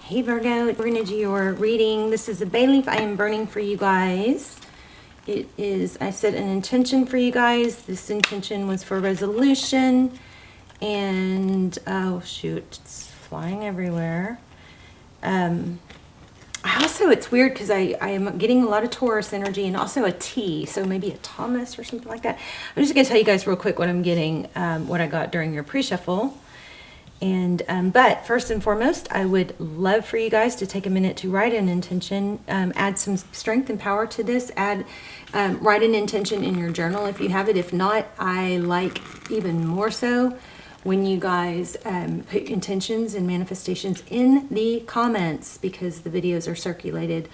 Hey Virgo, we're going to do your reading. This is a bay leaf I am burning for you guys. It is, I set an intention for you guys. This intention was for resolution. And, oh shoot, it's flying everywhere. Also, it's weird because I am getting a lot of Taurus energy and also a T, so maybe a Thomas or something like that. I'm just going to tell you guys real quick what I'm getting, what I got during your pre-shuffle. And but first and foremost, I would love for you guys to take a minute to write an intention, add some strength and power to this. Write an intention in your journal if you have it. If not, I like even more so when you guys put intentions and manifestations in the comments, because the videos are circulated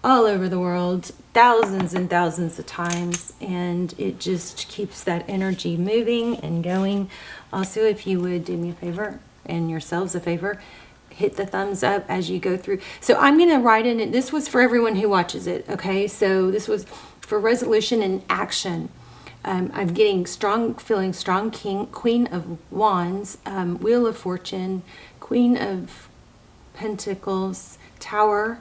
all over the world thousands and thousands of times, and it just keeps that energy moving and going. Also, if you would do me a favor and yourselves a favor, hit the thumbs up as you go through. So I'm going to write in it. This was for everyone who watches it. Okay. So this was for resolution and action. I'm getting strong, feeling strong Queen of Wands, Wheel of Fortune, Queen of Pentacles, Tower,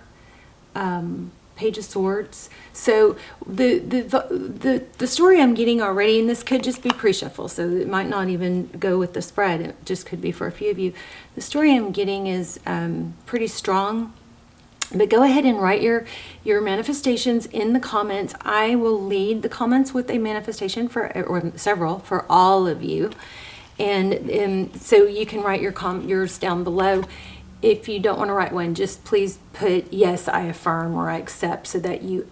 Page of Swords. So the story I'm getting already, and this could just be pre-shuffle, so it might not even go with the spread. It just could be for a few of you. The story I'm getting is pretty strong. But go ahead and write your manifestations in the comments. I will lead the comments with a manifestation or several for all of you, and so you can write yours down below. If you don't want to write one, just please put yes, I affirm, or I accept, so that you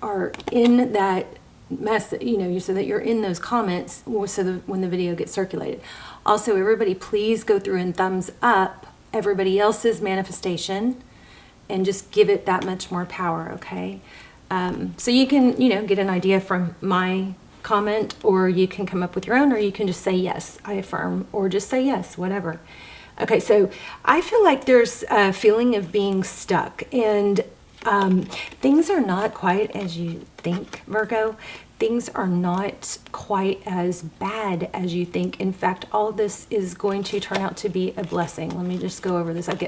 are in that message, so that you're in those comments, so that when the video gets circulated. Also, everybody, please go through and thumbs up everybody else's manifestation and just give it that much more power, okay? So you can, get an idea from my comment, or you can come up with your own, or you can just say yes, I affirm, or just say yes, whatever. Okay, so I feel like there's a feeling of being stuck, and things are not quite as you think, Virgo. Things are not quite as bad as you think. In fact, all of this is going to turn out to be a blessing. Let me just go over this. I've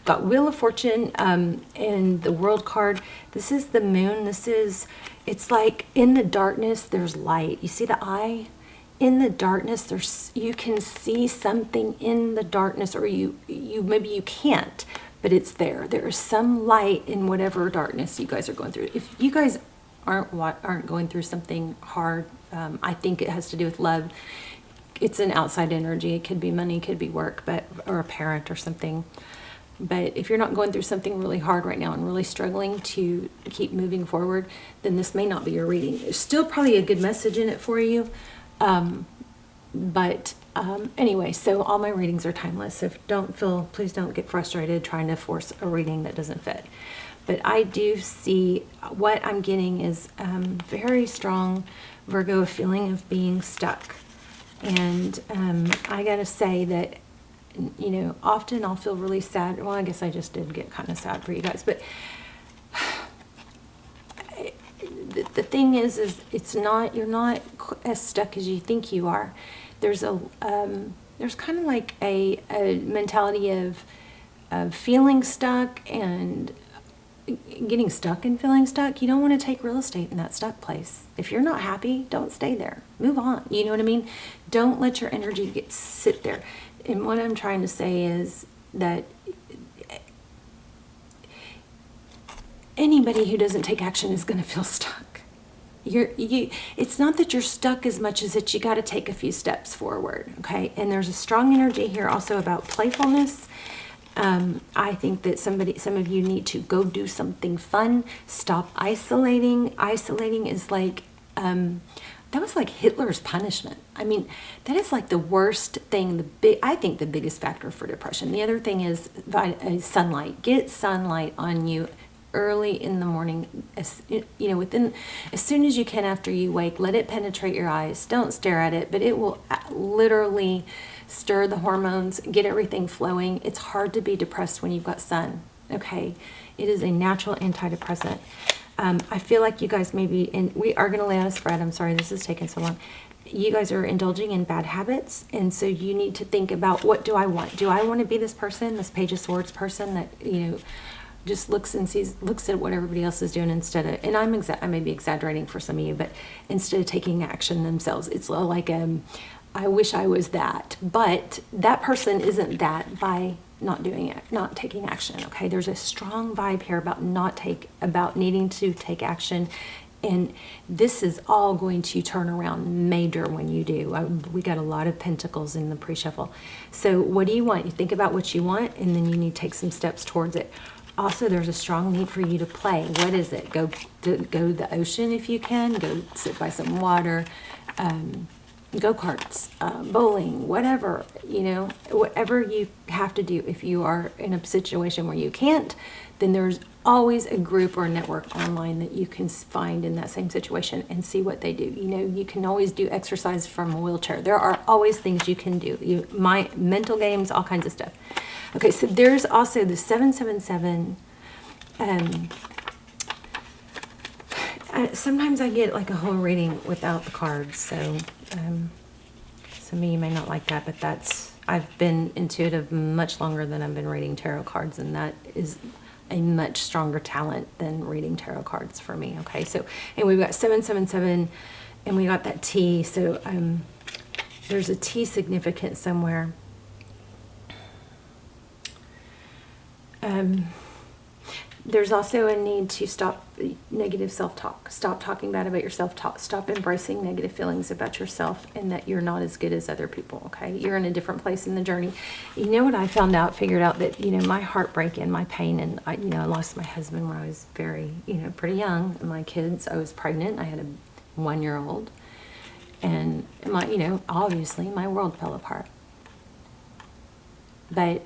got Wheel of Fortune and the World card. This is the moon. It's like in the darkness, there's light. You see the eye? In the darkness, you can see something in the darkness, or maybe you can't, but it's there. There is some light in whatever darkness you guys are going through. If you guys aren't going through something hard, I think it has to do with love. It's an outside energy. It could be money, it could be work, or a parent or something. But if you're not going through something really hard right now and really struggling to keep moving forward, then this may not be your reading. There's still probably a good message in it for you. Anyway, so all my readings are timeless. So please don't get frustrated trying to force a reading that doesn't fit. But I do see what I'm getting is very strong, Virgo, feeling of being stuck. And I gotta say that, often I'll feel really sad. Well, I guess I just did get kind of sad for you guys, but the thing is you're not as stuck as you think you are. There's kind of like a mentality of feeling stuck and getting stuck and feeling stuck. You don't want to take real estate in that stuck place. If you're not happy, don't stay there. Move on. You know what I mean? Don't let your energy sit there. And what I'm trying to say is that anybody who doesn't take action is going to feel stuck. It's not that you're stuck as much as that you got to take a few steps forward, okay? And there's a strong energy here also about playfulness. I think that some of you need to go do something fun. Stop isolating. Isolating is like, that was like Hitler's punishment. I mean, that is like the worst thing. I think the biggest factor for depression. The other thing is sunlight. Get sunlight on you early in the morning, as soon as you can after you wake. Let it penetrate your eyes. Don't stare at it, but it will literally stir the hormones, get everything flowing. It's hard to be depressed when you've got sun, okay? It is a natural antidepressant. I feel like you guys maybe, and we are going to lay out a spread. I'm sorry this is taking so long. you guys are indulging in bad habits, and so you need to think about, what do I want? Do I want to be this person, this Page of Swords person that, just looks at what everybody else is doing instead of, and I may be exaggerating for some of you, but instead of taking action themselves, it's like, I wish I was that, but that person isn't that by not doing it, not taking action. Okay, there's a strong vibe here about about needing to take action. And this is all going to turn around major when you do. We got a lot of pentacles in the pre-shuffle. So what do you want? You think about what you want, and then you need to take some steps towards it. Also, there's a strong need for you to play. What is it? Go to the ocean if you can. Go sit by some water. Go-karts, bowling, whatever, whatever you have to do. If you are in a situation where you can't, then there's always a group or a network online that you can find in that same situation and see what they do. You can always do exercise from a wheelchair. There are always things you can do. My mental games, all kinds of stuff. Okay, so there's also the 777. Sometimes I get like a whole reading without the cards, so some of you may not like that, but I've been intuitive much longer than I've been reading tarot cards, and that is a much stronger talent than reading tarot cards for me. Okay, so, and we've got 777, and we got that T, so there's a T significant somewhere. There's also a need to stop negative self-talk. Stop talking bad about yourself. Stop embracing negative feelings about yourself, and that you're not as good as other people, okay? You're in a different place in the journey. You know what I figured out that, my heartbreak and my pain, and I lost my husband when I was very, pretty young. And my kids, I was pregnant. I had a 1-year-old. And obviously my world fell apart. But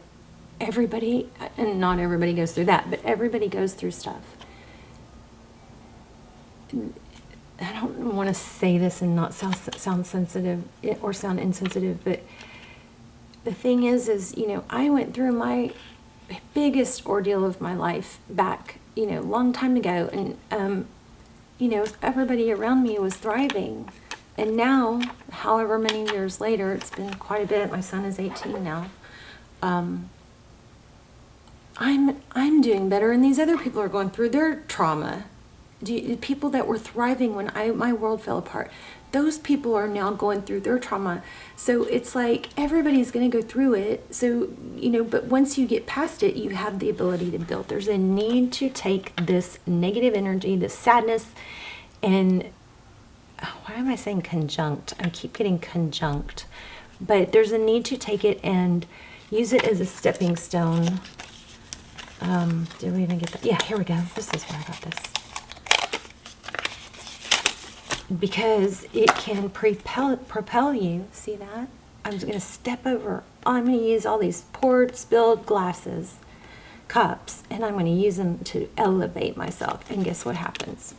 everybody, and not everybody goes through that, but everybody goes through stuff. I don't want to say this and not sound sensitive or sound insensitive, but the thing is I went through my biggest ordeal of my life back, long time ago, and everybody around me was thriving. And now, however many years later, it's been quite a bit. My son is 18 now. I'm doing better, and these other people are going through their trauma. People that were thriving when my world fell apart, those people are now going through their trauma. So it's like everybody's going to go through it. So, but once you get past it, you have the ability to build. There's a need to take this negative energy, this sadness, and why am I saying conjunct? I keep getting conjunct. But there's a need to take it and use it as a stepping stone. Did we even get that? Yeah, here we go. This is where I got this. Because it can propel you. See that? I'm just going to step over. I'm going to use all these poured, spilled glasses, cups, and I'm going to use them to elevate myself. And guess what happens?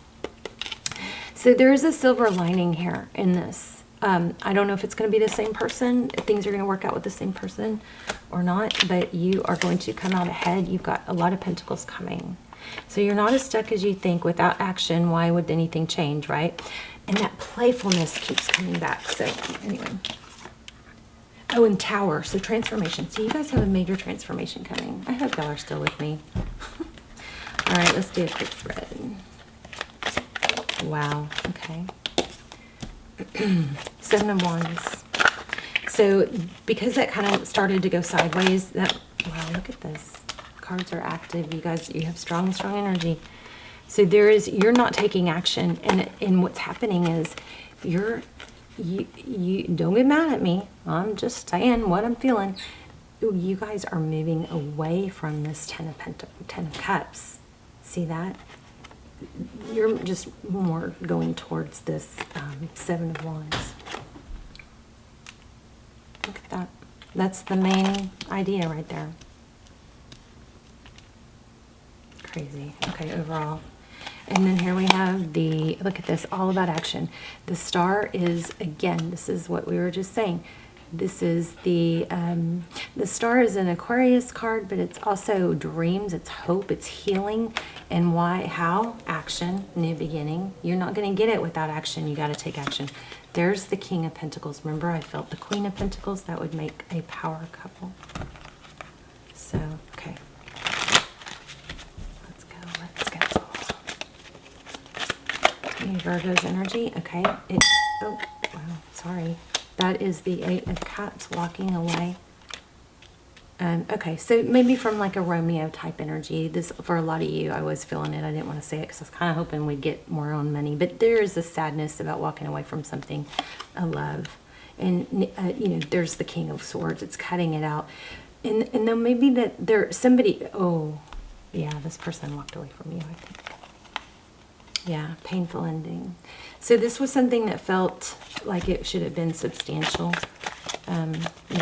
So there is a silver lining here in this. I don't know if it's going to be the same person, if things are going to work out with the same person or not, but you are going to come out ahead. You've got a lot of pentacles coming. So you're not as stuck as you think. Without action, why would anything change, right? And that playfulness keeps coming back. So anyway. Oh, and Tower. So transformation. So you guys have a major transformation coming. I hope y'all are still with me. All right, let's do a quick spread. Wow. Okay. 7 of Wands. So because that kind of started to go sideways, wow, look at this. Cards are active. You guys, you have strong energy. So you're not taking action, and what's happening is you don't get mad at me. I'm just saying what I'm feeling. You guys are moving away from this 10 of Cups. See that? You're just more going towards this 7 of Wands. Look at that. That's the main idea right there. Crazy. Okay, overall. And then here we have look at this, all about action. The star is, again, this is what we were just saying. This is the star is an Aquarius card, but it's also dreams, it's hope, it's healing. And why? How? Action, new beginning. You're not going to get it without action. You got to take action. There's the King of Pentacles. Remember, I felt the Queen of Pentacles. That would make a power couple. So, okay. Let's go, let's go. Tell me Virgo's energy. Okay. Oh, wow, sorry. That is the 8 of Cups walking away. Okay, so maybe from like a Romeo type energy. This, for a lot of you, I was feeling it. I didn't want to say it because I was kind of hoping we'd get more on money. But there is a sadness about walking away from something, a love. And, you know, there's the King of Swords. It's cutting it out. And then maybe that somebody, oh, yeah, this person walked away from you, I think. Yeah, painful ending. So this was something that felt like it should have been substantial.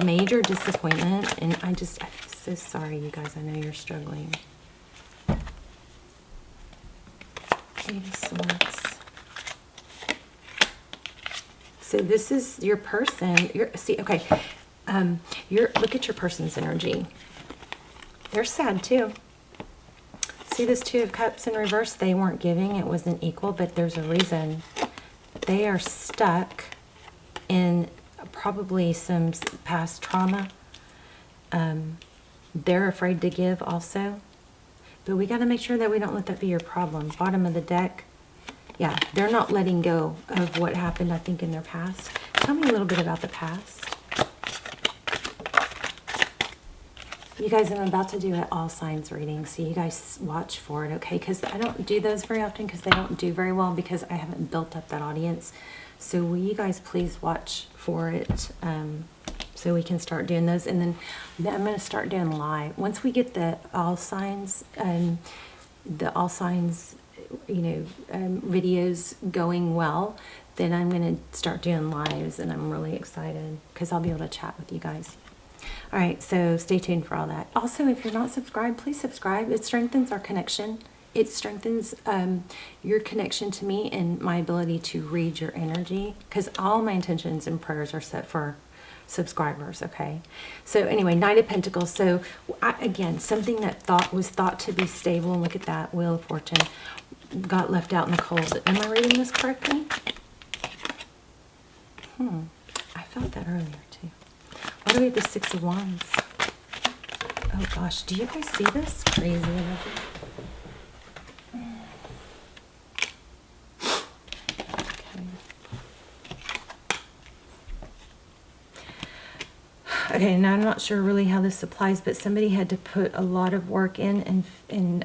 Major disappointment, and I'm so sorry, you guys. I know you're struggling. 8 of Swords. So this is your person. Okay. Look at your person's energy. They're sad too. See this 2 of Cups in reverse? They weren't giving. It wasn't equal, but there's a reason. They are stuck in probably some past trauma. They're afraid to give also. But we got to make sure that we don't let that be your problem. Bottom of the deck. Yeah, they're not letting go of what happened, I think, in their past. Tell me a little bit about the past. You guys, I'm about to do an all signs reading, so you guys watch for it, okay? Because I don't do those very often because they don't do very well because I haven't built up that audience. So will you guys please watch for it so we can start doing those. And then I'm going to start doing live. Once we get the all signs, videos going well, then I'm going to start doing lives, and I'm really excited because I'll be able to chat with you guys. All right, so stay tuned for all that. Also, if you're not subscribed, please subscribe. It strengthens our connection. It strengthens your connection to me and my ability to read your energy, because all my intentions and prayers are set for subscribers, okay? So anyway, Knight of Pentacles. So again, something that was thought to be stable, and look at that, Wheel of Fortune, got left out in the cold. Am I reading this correctly? I felt that earlier too. Why do we have the 6 of Wands? Oh gosh, do you guys see this? Crazy energy. Okay, now I'm not sure really how this applies, but somebody had to put a lot of work in and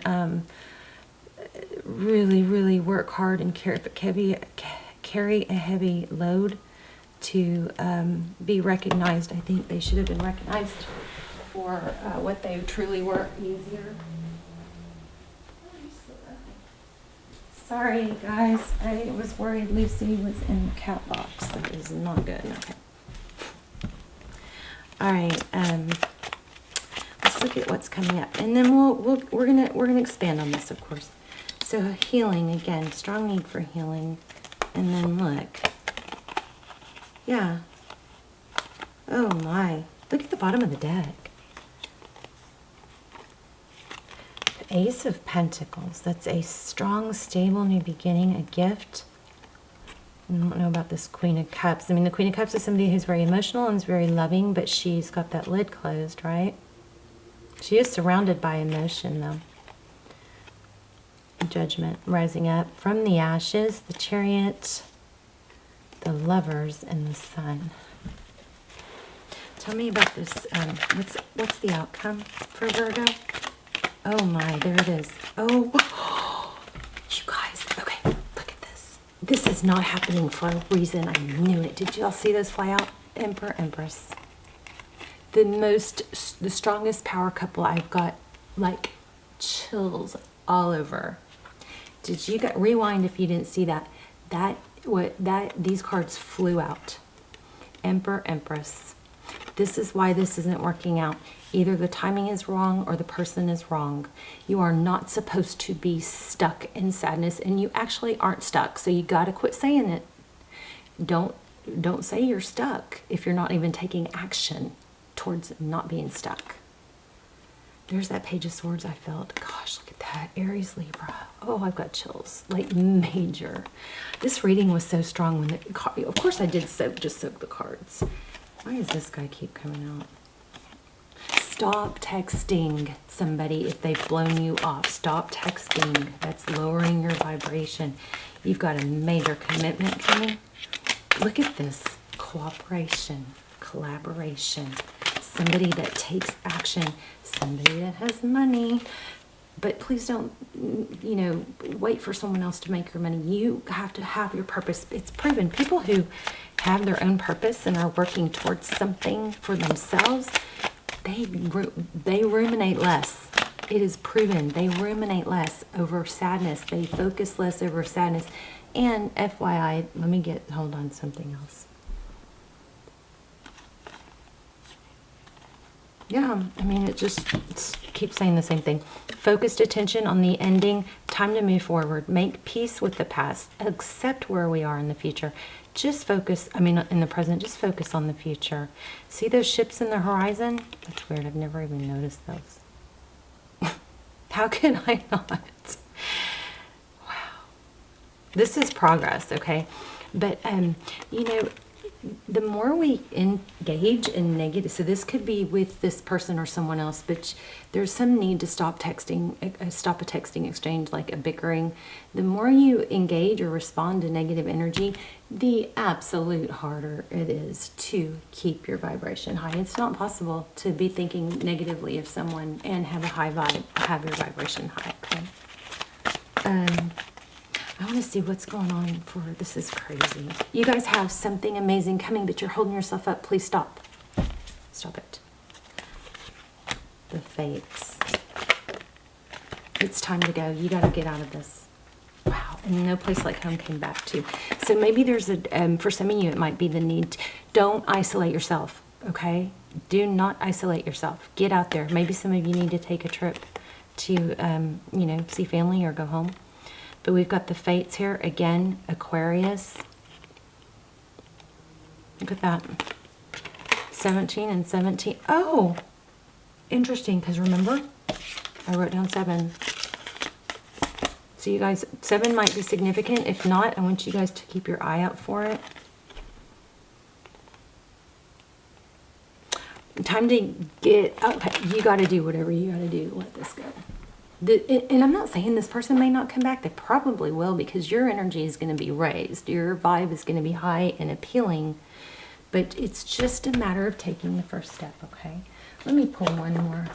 really, really work hard and carry a heavy load to be recognized. I think they should have been recognized for what they truly were. Easier. Sorry, guys. I was worried Lucy was in the cat box. That is not good. Okay. All right. Let's look at what's coming up, and then we're gonna expand on this, of course. So healing again, strong need for healing, and then look. Yeah. Oh my! Look at the bottom of the deck. Ace of Pentacles. That's a strong, stable new beginning, a gift. I don't know about this Queen of Cups. I mean, the Queen of Cups is somebody who's very emotional and is very loving, but she's got that lid closed, right? She is surrounded by emotion, though. Judgment rising up from the ashes, the Chariot, the Lovers, and the Sun. Tell me about this. What's the outcome for Virgo? Oh my, there it is. Oh, you guys, okay, look at this. This is not happening for a reason. I knew it. Did y'all see those fly out? Emperor, Empress. The strongest power couple. I've got like chills all over. Did you rewind if you didn't see that? These cards flew out. Emperor, Empress. This is why this isn't working out. Either the timing is wrong or the person is wrong. You are not supposed to be stuck in sadness, and you actually aren't stuck. So you got to quit saying it. Don't say you're stuck if you're not even taking action towards not being stuck. There's that Page of Swords I felt. Gosh, look at that. Aries, Libra. Oh, I've got chills. Like major. This reading was so strong when the card, of course I did just soak the cards. Why does this guy keep coming out? Stop texting somebody if they've blown you off. Stop texting. That's lowering your vibration. You've got a major commitment coming. Look at this. Cooperation, collaboration. Somebody that takes action. Somebody that has money. But please don't, you know, wait for someone else to make your money. You have to have your purpose. It's proven. People who have their own purpose and are working towards something for themselves, they ruminate less. It is proven. They ruminate less over sadness. They focus less over sadness. And FYI, let me hold on something else. Yeah, I mean, it keeps saying the same thing. Focused attention on the ending. Time to move forward. Make peace with the past. Accept where we are in the future. Just focus, I mean, in the present, just focus on the future. See those ships in the horizon? That's weird. I've never even noticed those. How can I not? Wow. This is progress, okay? But, you know, the more we engage in negative, so this could be with this person or someone else, but there's some need to stop texting, stop a texting exchange, like a bickering. The more you engage or respond to negative energy, the absolute harder it is to keep your vibration high. It's not possible to be thinking negatively of someone and have a high vibe, have your vibration high, okay? I want to see what's going on for, this is crazy. You guys have something amazing coming, but you're holding yourself up. Please stop. Stop it. The Fates. It's time to go. You got to get out of this. Wow. And No Place Like Home came back too. So maybe there's a, for some of you, it might be the need. Don't isolate yourself, okay? Do not isolate yourself. Get out there. Maybe some of you need to take a trip to, you know, see family or go home. But we've got the Fates here. Again, Aquarius. Look at that. 17 and 17. Oh, interesting, because remember, I wrote down 7. So you guys, 7 might be significant. If not, I want you guys to keep your eye out for it. Time to get, okay, you got to do whatever you got to do to let this go. And I'm not saying this person may not come back. They probably will, because your energy is going to be raised. Your vibe is going to be high and appealing. But it's just a matter of taking the first step, okay? Let me pull one more.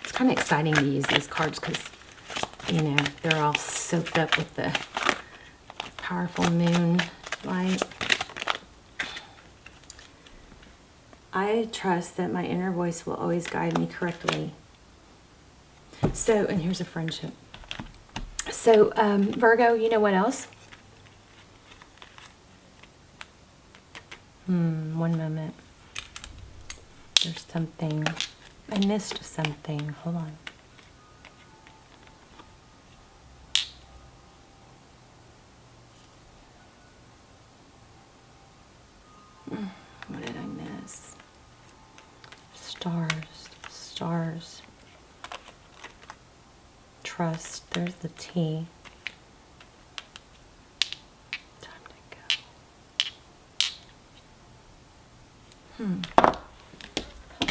It's kind of exciting to use these cards because, you know, they're all soaked up with the powerful moon light. I trust that my inner voice will always guide me correctly. So, and here's a friendship. So, Virgo, you know what else? One moment. There's something. I missed something. Hold on. What did I miss? Stars. Trust. There's the T. Time to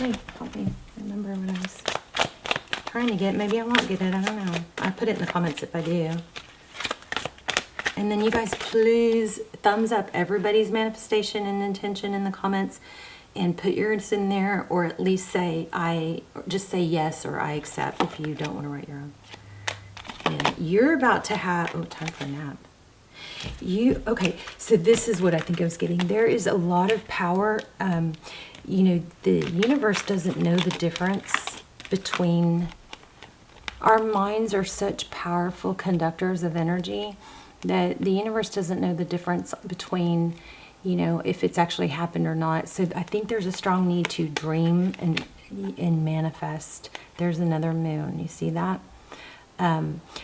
go. Help me. Remember what I was trying to get. Maybe I won't get it. I don't know. I'll put it in the comments if I do. And then you guys, please thumbs up everybody's manifestation and intention in the comments. And put yours in there, or at least say just say yes or I accept if you don't want to write your own. And you're about to have, oh, time for a nap. Okay, so this is what I think I was getting. There is a lot of power. You know, the universe doesn't know the difference between, our minds are such powerful conductors of energy that the universe doesn't know the difference between, you know, if it's actually happened or not. So I think there's a strong need to dream and manifest. There's another moon. You see that?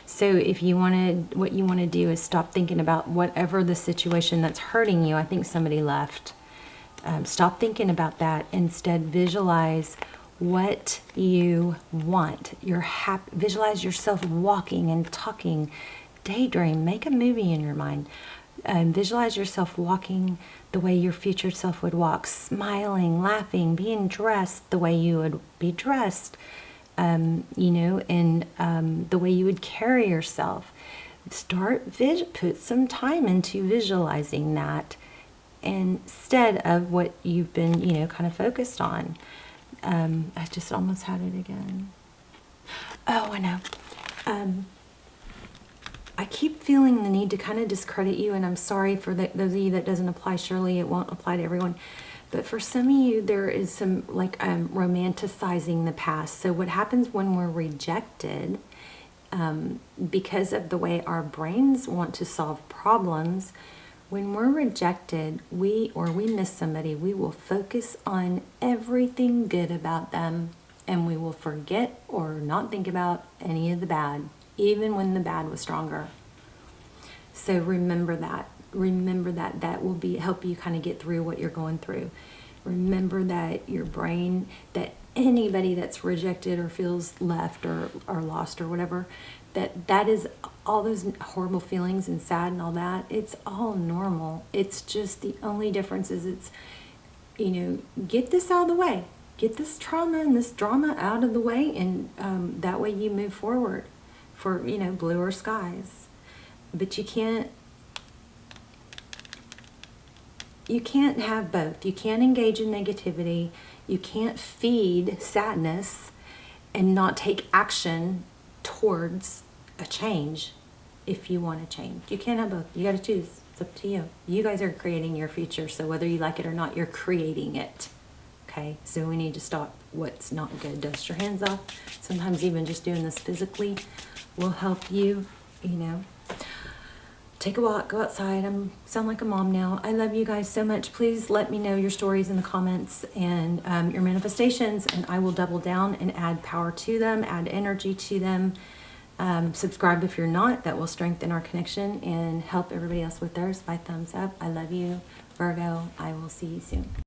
So if you what you want to do is stop thinking about whatever the situation that's hurting you. I think somebody left. Stop thinking about that. Instead, visualize what you want. Visualize yourself walking and talking. Daydream. Make a movie in your mind. Visualize yourself walking the way your future self would walk, smiling, laughing, being dressed the way you would be dressed, and the way you would carry yourself. Put some time into visualizing that instead of what you've been, kind of focused on. I just almost had it again. Oh, I know. I keep feeling the need to kind of discredit you, and I'm sorry for those of you that doesn't apply. Surely it won't apply to everyone. But for some of you, there is some romanticizing the past. So what happens when we're rejected, because of the way our brains want to solve problems, when we're rejected, we miss somebody, we will focus on everything good about them, and we will forget or not think about any of the bad, even when the bad was stronger. So remember that. Remember that will help you kind of get through what you're going through. Remember that your brain, that anybody that's rejected or feels left or lost or whatever, that is all those horrible feelings and sad and all that. It's all normal. It's just the only difference is it's, get this out of the way. Get this trauma and this drama out of the way, and that way you move forward for, bluer skies. But you can't have both. You can't engage in negativity. You can't feed sadness and not take action towards a change if you want to change. You can't have both. You got to choose. It's up to you. You guys are creating your future, so whether you like it or not, you're creating it. Okay? So we need to stop what's not good. Dust your hands off. Sometimes even just doing this physically will help you, Take a walk, go outside. I sound like a mom now. I love you guys so much. Please let me know your stories in the comments and your manifestations, and I will double down and add power to them, add energy to them. Subscribe if you're not. That will strengthen our connection and help everybody else with theirs by thumbs up. I love you, Virgo. I will see you soon.